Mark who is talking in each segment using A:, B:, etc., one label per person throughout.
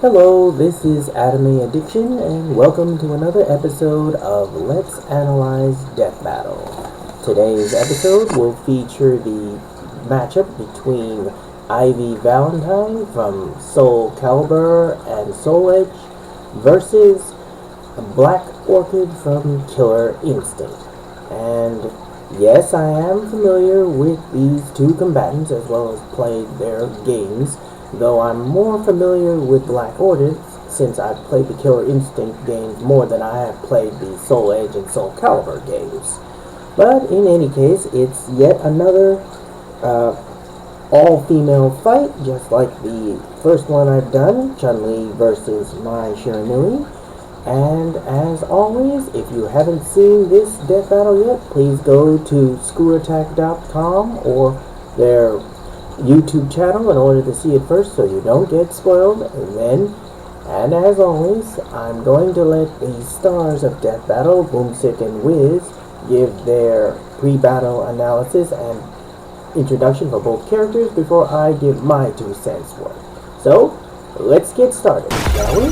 A: Hello, this is Atomy Addiction, and welcome to another episode of Let's Analyze Death Battle. Today's episode will feature the matchup between Ivy Valentine from Soul Calibur and Soul Edge versus Black Orchid from Killer Instinct. And yes, I am familiar with these two combatants as well as played their games, though I'm more familiar with Black Orchid since I've played the Killer Instinct games more than I have played the Soul Edge and Soul Calibur games. But in any case, it's yet another all-female fight, just like the first one I've done, Chun-Li versus Mai Shiranui. And as always, if you haven't seen this death battle yet, please go to schoolattack.com or their YouTube channel in order to see it first so you don't get spoiled. And as always, I'm going to let the stars of Death Battle, Boomstick and Wiz, give their pre-battle analysis and introduction for both characters before I give my 2 cents worth. So, let's get started, shall we?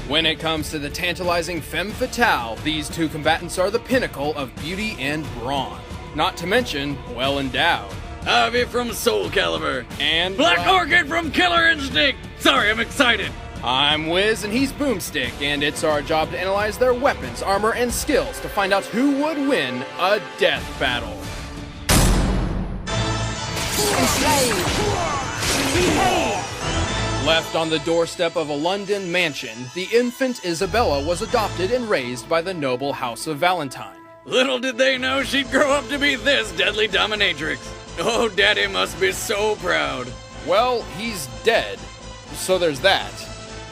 B: When it comes to the tantalizing femme fatale, these two combatants are the pinnacle of beauty and brawn. Not to mention, well endowed.
C: Ivy from Soul Calibur.
B: And
C: Black Orchid from Killer Instinct! Sorry, I'm excited.
B: I'm Wiz and he's Boomstick, and it's our job to analyze their weapons, armor, and skills to find out who would win a death battle. Left on the doorstep of a London mansion, the infant Isabella was adopted and raised by the noble house of Valentine.
C: Little did they know she'd grow up to be this deadly dominatrix. Oh, Daddy must be so proud.
B: Well, he's dead, so there's that.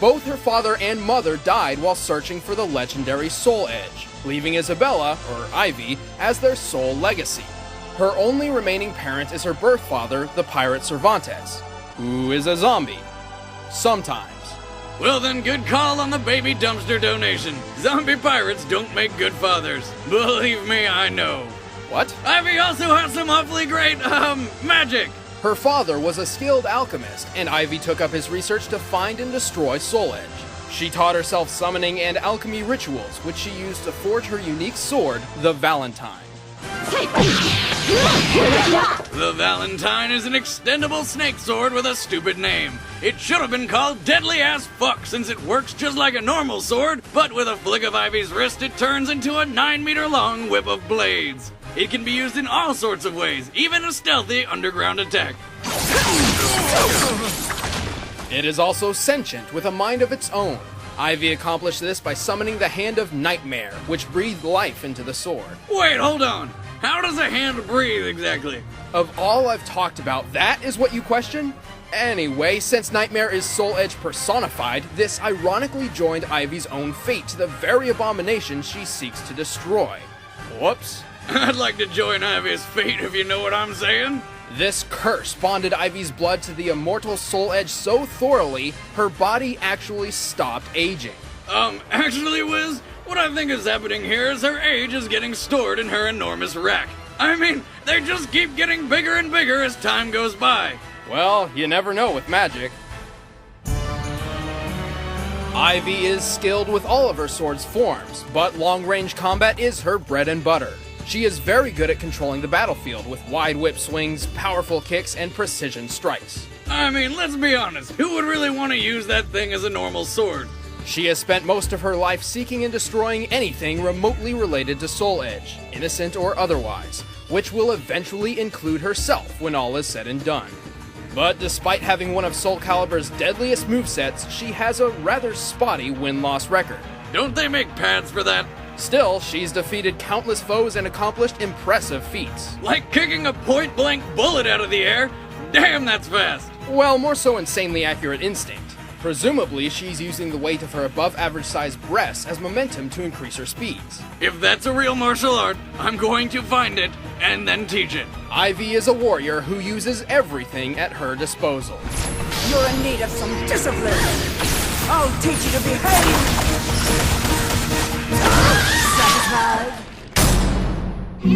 B: Both her father and mother died while searching for the legendary Soul Edge, leaving Isabella, or Ivy, as their sole legacy. Her only remaining parent is her birth father, the pirate Cervantes, who is a zombie. Sometimes.
C: Well then, good call on the baby dumpster donation. Zombie pirates don't make good fathers. Believe me, I know.
B: What?
C: Ivy also has some awfully great, magic.
B: Her father was a skilled alchemist, and Ivy took up his research to find and destroy Soul Edge. She taught herself summoning and alchemy rituals, which she used to forge her unique sword, the Valentine.
C: The Valentine is an extendable snake sword with a stupid name. It should have been called Deadly Ass Fuck since it works just like a normal sword, but with a flick of Ivy's wrist it turns into a 9-meter long whip of blades. It can be used in all sorts of ways, even a stealthy underground attack.
B: It is also sentient with a mind of its own. Ivy accomplished this by summoning the Hand of Nightmare, which breathed life into the sword.
C: Wait, hold on. How does a hand breathe exactly?
B: Of all I've talked about, that is what you question? Anyway, since Nightmare is Soul Edge personified, this ironically joined Ivy's own fate to the very abomination she seeks to destroy. Whoops.
C: I'd like to join Ivy's fate if you know what I'm saying.
B: This curse bonded Ivy's blood to the immortal Soul Edge so thoroughly, her body actually stopped aging.
C: Actually, Wiz, what I think is happening here is her age is getting stored in her enormous rack. I mean, they just keep getting bigger and bigger as time goes by.
B: Well, you never know with magic. Ivy is skilled with all of her sword's forms, but long-range combat is her bread and butter. She is very good at controlling the battlefield with wide whip swings, powerful kicks, and precision strikes.
C: I mean, let's be honest, who would really want to use that thing as a normal sword?
B: She has spent most of her life seeking and destroying anything remotely related to Soul Edge, innocent or otherwise, which will eventually include herself when all is said and done. But despite having one of Soul Calibur's deadliest movesets, she has a rather spotty win-loss record.
C: Don't they make pads for that?
B: Still, she's defeated countless foes and accomplished impressive feats.
C: Like kicking a point-blank bullet out of the air? Damn, that's fast!
B: Well, more so insanely accurate instinct. Presumably, she's using the weight of her above-average-sized breasts as momentum to increase her speeds.
C: If that's a real martial art, I'm going to find it and then teach it.
B: Ivy is a warrior who uses everything at her disposal.
D: You're in need of some discipline. I'll teach you to behave. Satisfied?
B: The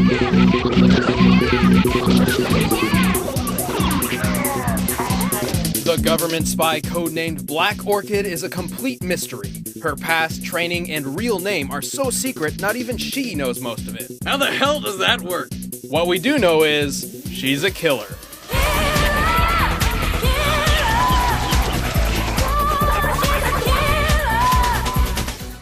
B: government spy codenamed Black Orchid is a complete mystery. Her past, training, and real name are so secret not even she knows most of it.
C: How the hell does that work?
B: What we do know is, she's a killer.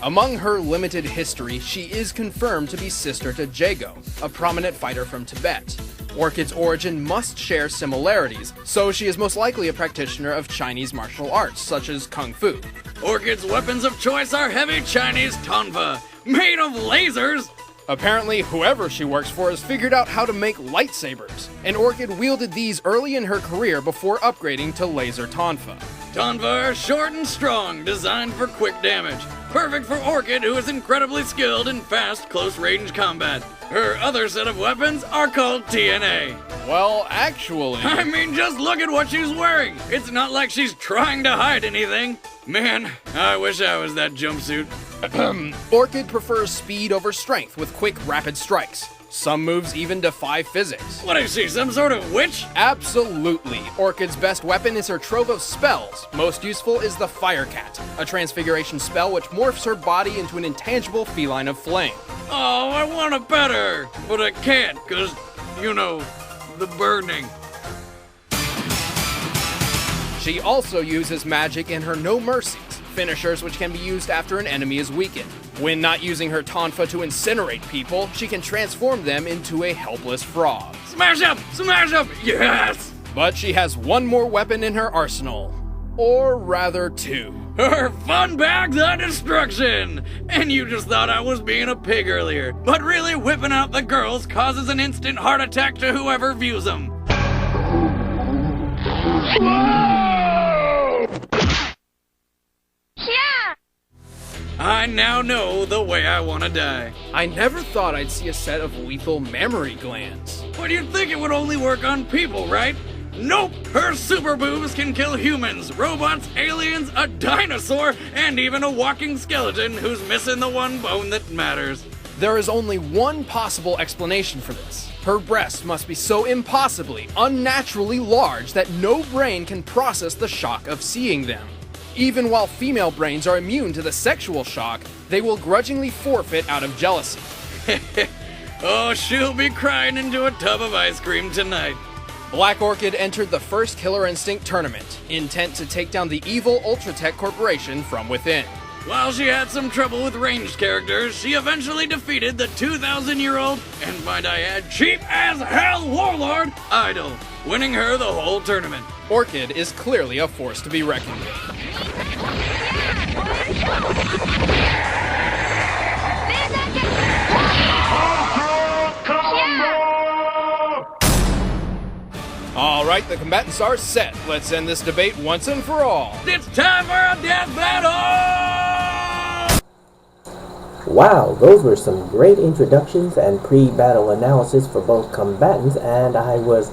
B: Among her limited history, she is confirmed to be sister to Jago, a prominent fighter from Tibet. Orchid's origin must share similarities, so she is most likely a practitioner of Chinese martial arts, such as Kung Fu.
C: Orchid's weapons of choice are heavy Chinese tonfa, made of lasers!
B: Apparently, whoever she works for has figured out how to make lightsabers, and Orchid wielded these early in her career before upgrading to laser tonfa.
C: Tonfa are short and strong, designed for quick damage. Perfect for Orchid, who is incredibly skilled in fast, close-range combat. Her other set of weapons are called TNA.
B: Well, actually...
C: I mean, just look at what she's wearing! It's not like she's trying to hide anything. Man, I wish I was that jumpsuit.
B: Orchid prefers speed over strength with quick, rapid strikes. Some moves even defy physics.
C: What is she, some sort of witch?
B: Absolutely. Orchid's best weapon is her trove of spells. Most useful is the Fire Cat, a transfiguration spell which morphs her body into an intangible feline of flame.
C: Oh, I want to pet her, but I can't, cause, you know, the burning.
B: She also uses magic in her No Mercies, finishers which can be used after an enemy is weakened. When not using her tonfa to incinerate people, she can transform them into a helpless frog.
C: Smash up! Smash up! Yes!
B: But she has one more weapon in her arsenal. Or rather, two.
C: Her fun bags of destruction! And you just thought I was being a pig earlier. But really, whipping out the girls causes an instant heart attack to whoever views them. I now know the way I want to die.
B: I never thought I'd see a set of lethal mammary glands.
C: But you'd think it would only work on people, right? Nope! Her super boobs can kill humans, robots, aliens, a dinosaur, and even a walking skeleton who's missing the one bone that matters.
B: There is only one possible explanation for this. Her breasts must be so impossibly, unnaturally large that no brain can process the shock of seeing them. Even while female brains are immune to the sexual shock, they will grudgingly forfeit out of jealousy.
C: Oh, she'll be crying into a tub of ice cream tonight.
B: Black Orchid entered the first Killer Instinct tournament, intent to take down the evil Ultratech Corporation from within.
C: While she had some trouble with ranged characters, she eventually defeated the 2,000-year-old, and might I add, cheap-as-hell warlord, Idol, winning her the whole tournament.
B: Orchid is clearly a force to be reckoned with. Alright, the combatants are set. Let's end this debate once and for all.
C: It's time for a death battle!
A: Wow, those were some great introductions and pre-battle analysis for both combatants, and I was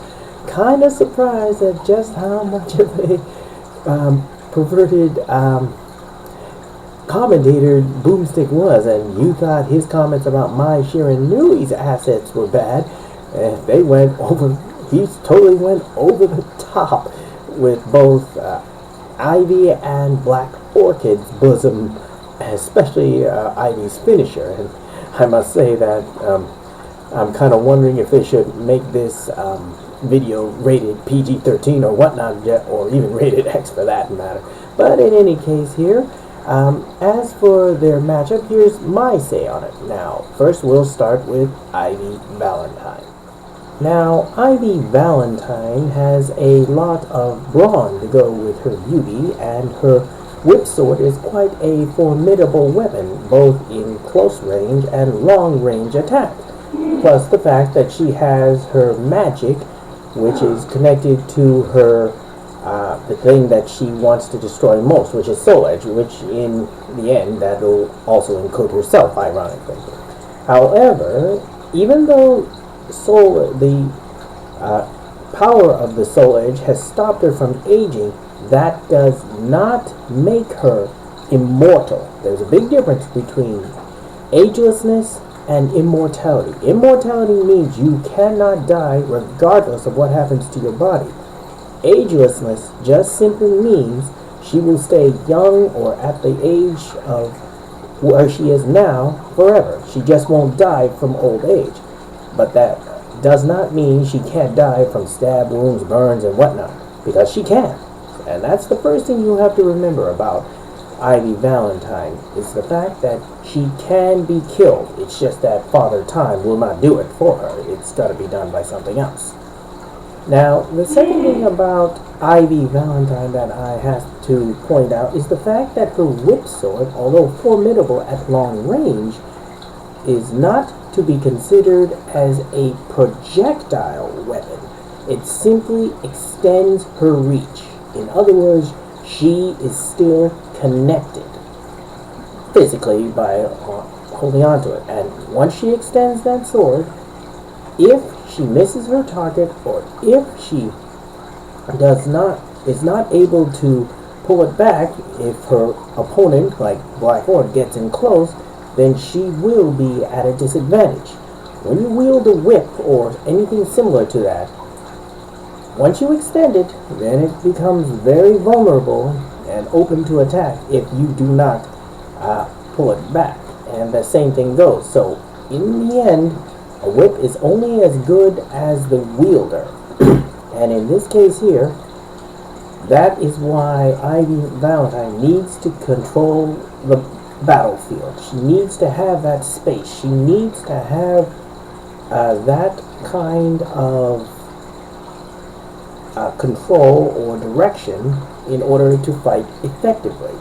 A: kind of surprised at just how much of a perverted commentator Boomstick was, and you thought his comments about Mai Shiranui's assets were bad, and they went over, he totally went over the top with both Ivy and Black Orchid's bosom, especially Ivy's finisher. And I must say that I'm kind of wondering if they should make this video rated PG-13 or whatnot, or even rated X for that matter. But in any case here, as for their matchup, here's my say on it. Now, first we'll start with Ivy Valentine. Now, Ivy Valentine has a lot of brawn to go with her beauty, and her whip sword is quite a formidable weapon, both in close range and long range attack. Plus the fact that she has her magic, which is connected to her, the thing that she wants to destroy most, which is Soul Edge, which in the end, that'll also include herself, ironically. However, even though the power of the Soul Edge has stopped her from aging, that does not make her immortal. There's a big difference between agelessness and immortality. Immortality means you cannot die regardless of what happens to your body. Agelessness just simply means she will stay young or at the age of where she is now forever. She just won't die from old age. But that does not mean she can't die from stab wounds, burns, and whatnot, because she can. And that's the first thing you have to remember about Ivy Valentine, is the fact that she can be killed. It's just that Father Time will not do it for her. It's got to be done by something else. Now, the second thing about Ivy Valentine that I have to point out is the fact that her whip sword, although formidable at long range, is not to be considered as a projectile weapon. It simply extends her reach. In other words, she is still connected physically by holding on to it. And once she extends that sword, if she misses her target, or if she is not able to pull it back, if her opponent, like Black Orchid, gets in close, then she will be at a disadvantage. When you wield a whip or anything similar to that, once you extend it, then it becomes very vulnerable and open to attack if you do not pull it back. And the same thing goes. So, in the end, a whip is only as good as the wielder. And in this case here, that is why Ivy Valentine needs to control the battlefield. She needs to have that space. She needs to have that kind of control or direction in order to fight effectively.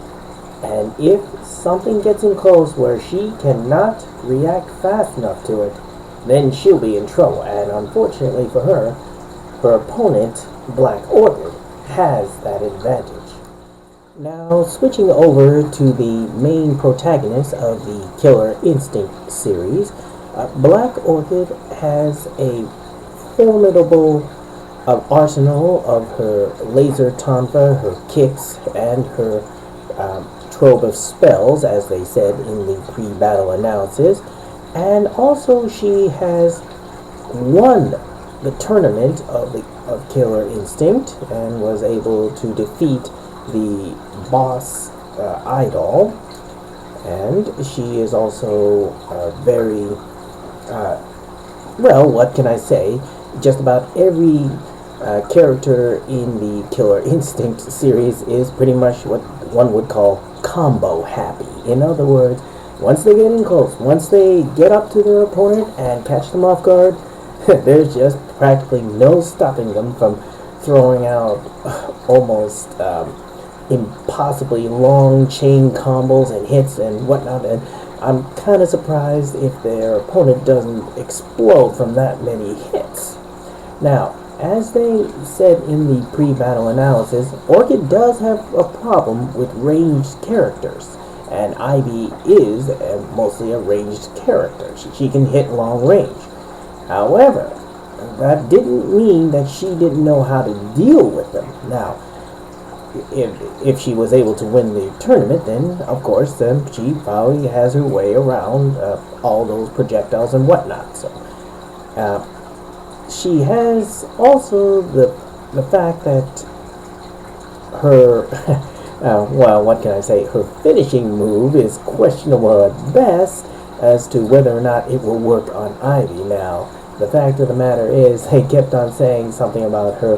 A: And if something gets in close where she cannot react fast enough to it, then she'll be in trouble. And unfortunately for her, her opponent, Black Orchid, has that advantage. Now, switching over to the main protagonist of the Killer Instinct series, Black Orchid has a formidable arsenal of her laser tonfa, her kicks, and her trove of spells, as they said in the pre-battle analysis. And also she has won the tournament of Killer Instinct and was able to defeat the boss Idol. And she is also very, well, what can I say? Just about every character in the Killer Instinct series is pretty much what one would call combo happy. In other words, once they get in close, once they get up to their opponent and catch them off guard, there's just practically no stopping them from throwing out almost impossibly long chain combos and hits and whatnot. And I'm kind of surprised if their opponent doesn't explode from that many hits. Now, as they said in the pre-battle analysis, Orchid does have a problem with ranged characters, and Ivy is mostly a ranged character. She can hit long range. However, that didn't mean that she didn't know how to deal with them. Now, if she was able to win the tournament, then of course, then she probably has her way around all those projectiles and whatnot. So, she has also the fact that her, well, what can I say? Her finishing move is questionable at best as to whether or not it will work on Ivy. Now, the fact of the matter is, they kept on saying something about her,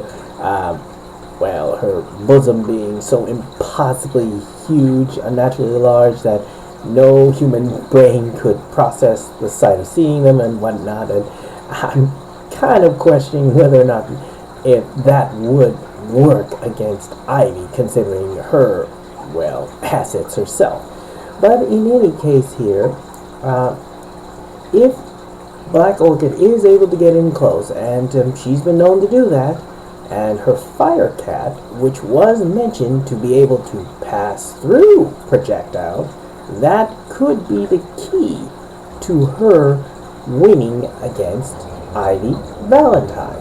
A: well, her bosom being so impossibly huge, unnaturally large, that no human brain could process the sight of seeing them and whatnot. And I'm kind of questioning whether or not if that would work against Ivy, considering her, well, assets herself. But in any case here, if Black Orchid is able to get in close, and she's been known to do that, and her Fire Cat, which was mentioned to be able to pass through projectiles, that could be the key to her winning against Ivy Valentine.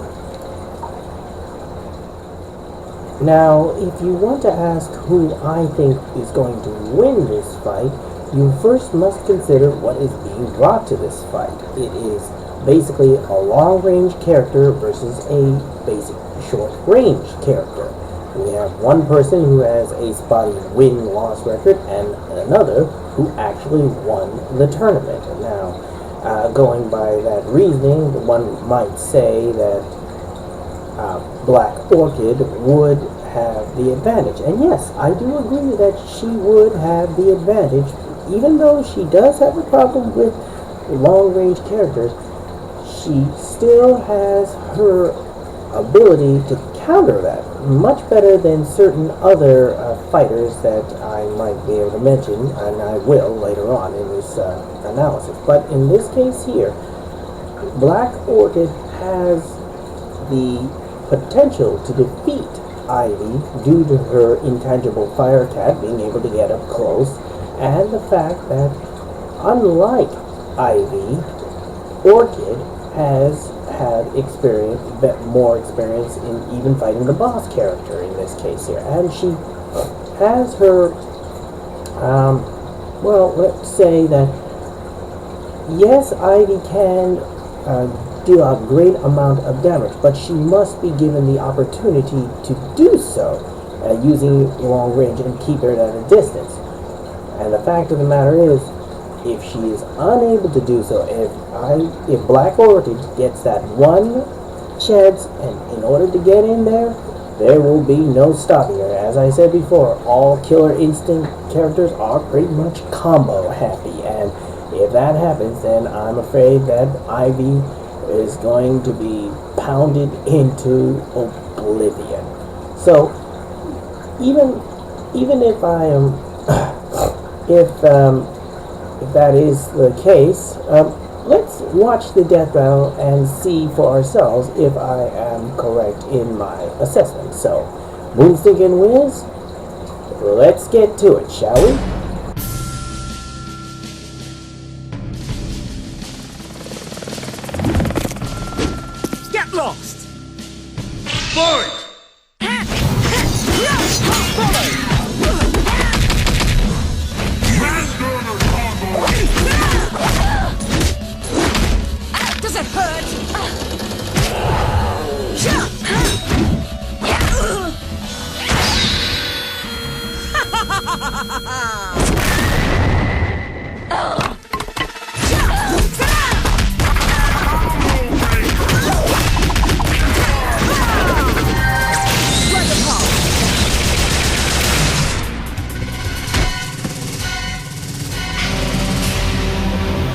A: Now, if you want to ask who I think is going to win this fight, you first must consider what is being brought to this fight. It is basically a long-range character versus a basic short-range character. We have one person who has a spotty win-loss record and another who actually won the tournament. Now, going by that reasoning, one might say that Black Orchid would have the advantage. And yes, I do agree that she would have the advantage, even though she does have a problem with long-range characters. She still has her ability to counter that much better than certain other fighters that I might be able to mention, and I will later on in this analysis. But in this case here, Black Orchid has the potential to defeat Ivy due to her intangible fire cat being able to get up close, and the fact that, unlike Ivy, Orchid has had more experience in even fighting the boss character in this case here, and she has her, well, let's say that yes, Ivy can deal a great amount of damage, but she must be given the opportunity to do so using long range and keep her at a distance. And the fact of the matter is, if she is unable to do so, if Black Orchid gets that one chance, and in order to get in there, there will be no stopping her. As I said before, all Killer Instinct characters are pretty much combo happy, and if that happens, then I'm afraid that Ivy is going to be pounded into oblivion. So even if I am if that is the case, let's watch the death battle and see for ourselves if I am correct in my assessment. So, Moonstick and Wiz, let's get to it, shall we?
D: Get lost!
C: Fight!
D: Does it hurt?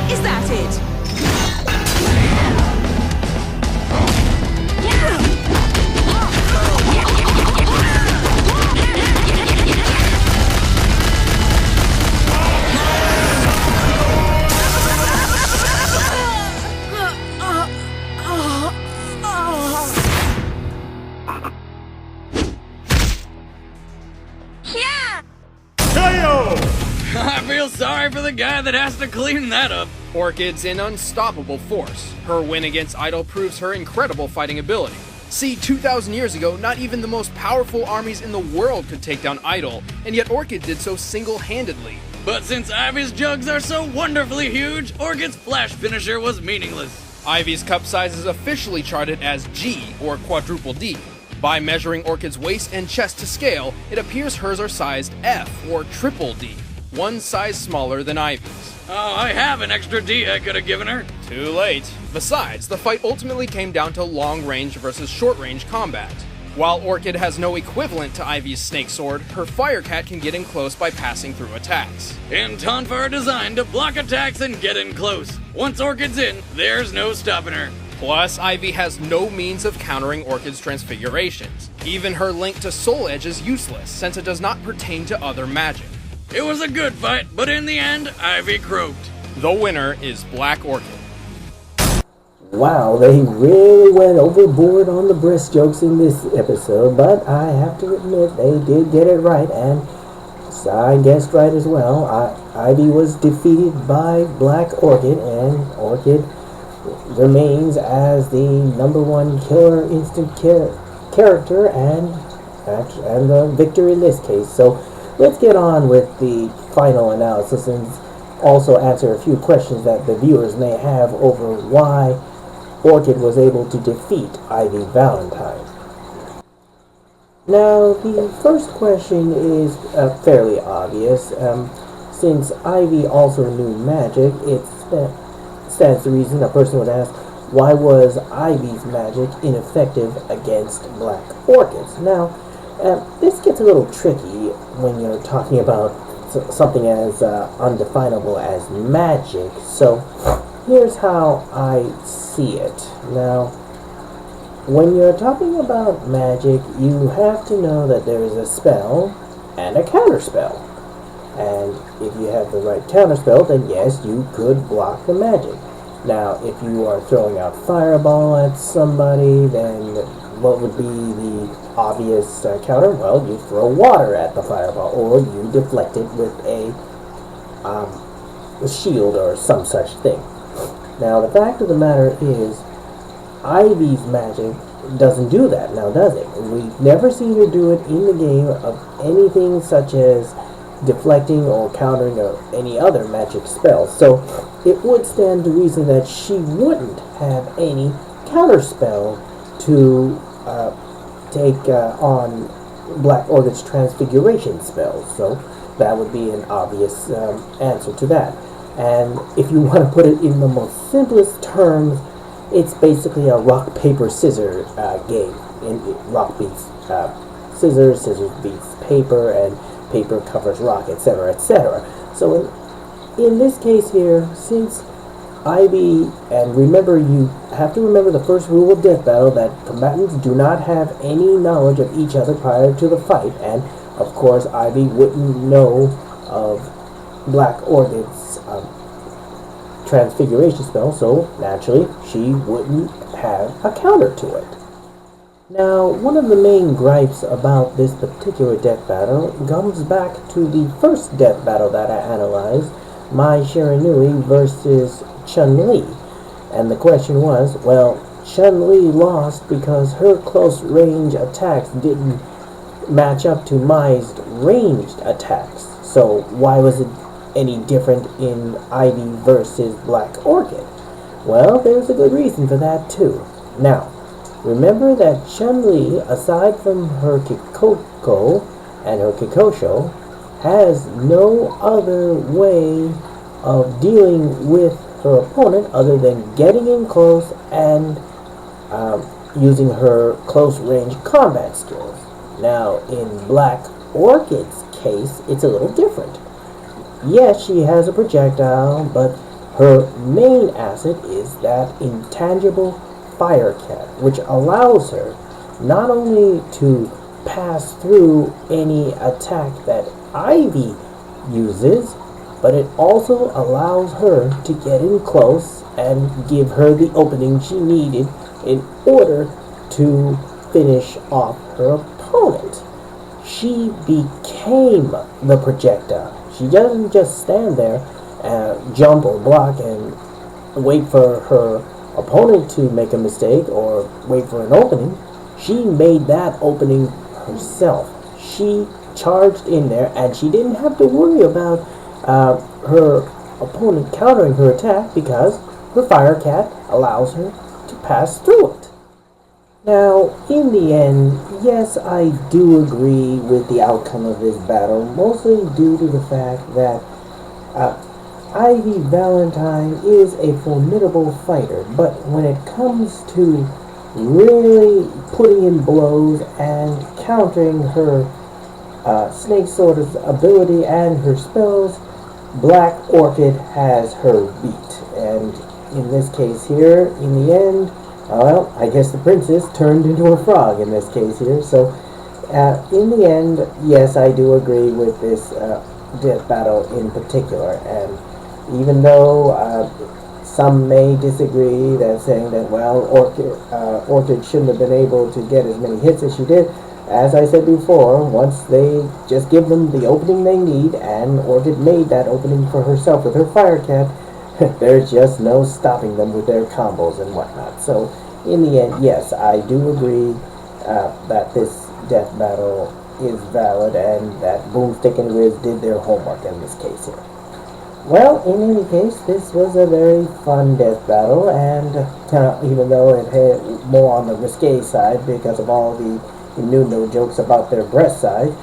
D: Is that it?
C: I feel sorry for the guy that has to clean that up.
B: Orchid's an unstoppable force. Her win against Idol proves her incredible fighting ability. See, 2,000 years ago, not even the most powerful armies in the world could take down Idol, and yet Orchid did so single-handedly.
C: But since Ivy's jugs are so wonderfully huge, Orchid's flash finisher was meaningless.
B: Ivy's cup size is officially charted as G, or quadruple D. By measuring Orchid's waist and chest to scale, it appears hers are sized F, or triple D, one size smaller than Ivy's.
C: Oh, I have an extra D I could have given her.
B: Too late. Besides, the fight ultimately came down to long-range versus short-range combat. While Orchid has no equivalent to Ivy's snake sword, her fire cat can get in close by passing through attacks.
C: And Tonfa are designed to block attacks and get in close. Once Orchid's in, there's no stopping her.
B: Plus, Ivy has no means of countering Orchid's transfigurations. Even her link to Soul Edge is useless, since it does not pertain to other magic.
C: It was a good fight, but in the end, Ivy croaked.
B: The winner is Black Orchid.
A: Wow, they really went overboard on the breast jokes in this episode, but I have to admit they did get it right, and I guessed right as well. Ivy was defeated by Black Orchid, and Orchid remains as the #1 Killer Instinct character and the victor in this case. So let's get on with the final analysis and also answer a few questions that the viewers may have over why Orchid was able to defeat Ivy Valentine. Now, the first question is fairly obvious. Since Ivy also knew magic, it stands to reason a person would ask, why was Ivy's magic ineffective against Black Orchid's? Now, this gets a little tricky when you're talking about something as undefinable as magic. So, here's how I see it. Now, when you're talking about magic, you have to know that there is a spell and a counterspell. And if you have the right counterspell, then yes, you could block the magic. Now, if you are throwing out fireball at somebody, then what would be the obvious counter? Well, you throw water at the fireball, or you deflect it with a shield or some such thing. Now, the fact of the matter is, Ivy's magic doesn't do that now, does it? We've never seen her do it in the game of anything such as deflecting or countering or any other magic spell. So it would stand to reason that she wouldn't have any counterspell to take on Black Orchid's transfiguration spells. So that would be an obvious answer to that. And if you want to put it in the most simplest terms, it's basically a rock, paper, scissors game. Rock beats scissors, scissors beats paper, and paper covers rock, etc., etc. So in this case here, since Ivy, and remember, you have to remember the first rule of Death Battle, that combatants do not have any knowledge of each other prior to the fight, and of course Ivy wouldn't know of Black Orchid's transfiguration spell, so naturally she wouldn't have a counter to it. Now, one of the main gripes about this particular death battle comes back to the first death battle that I analyzed, Mai Shiranui versus Chun-Li. And the question was, well, Chun-Li lost because her close range attacks didn't match up to Mai's ranged attacks. So why was it any different in Ivy versus Black Orchid? Well, there's a good reason for that too. Now, remember that Chun-Li, aside from her Kikoko and her Kikosho, has no other way of dealing with her opponent other than getting in close and using her close range combat skills. Now, in Black Orchid's case, it's a little different. Yes, she has a projectile, but her main asset is that intangible Fire Cat, which allows her not only to pass through any attack that Ivy uses, but it also allows her to get in close and give her the opening she needed in order to finish off her opponent. She became the projectile. She doesn't just stand there and jump or block and wait for her opponent to make a mistake or wait for an opening. She made that opening herself. She charged in there, and she didn't have to worry about her opponent countering her attack because her Fire Cat allows her to pass through it. Now, in the end, yes, I do agree with the outcome of this battle, mostly due to the fact that Ivy Valentine is a formidable fighter, but when it comes to really putting in blows and countering her Snake Sword's ability and her spells, Black Orchid has her beat. And in this case here, in the end, well, I guess the princess turned into a frog in this case here. So, in the end, yes, I do agree with this death battle in particular. And even though some may disagree, that saying that, well, Orchid shouldn't have been able to get as many hits as she did, as I said before, once they just give them the opening they need, and Orchid made that opening for herself with her Fire Cat, there's just no stopping them with their combos and whatnot. So, in the end, yes, I do agree that this death battle is valid and that Boomstick and Wiz did their homework in this case here. Well, in any case, this was a very fun death battle, and even though it had more on the risque side because of all the innuendo jokes about their breast size,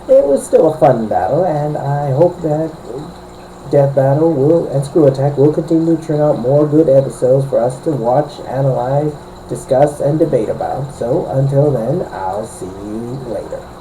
A: it was still a fun battle, and I hope that Death Battle will and Screw Attack will continue to churn out more good episodes for us to watch, analyze, discuss, and debate about. So until then, I'll see you later.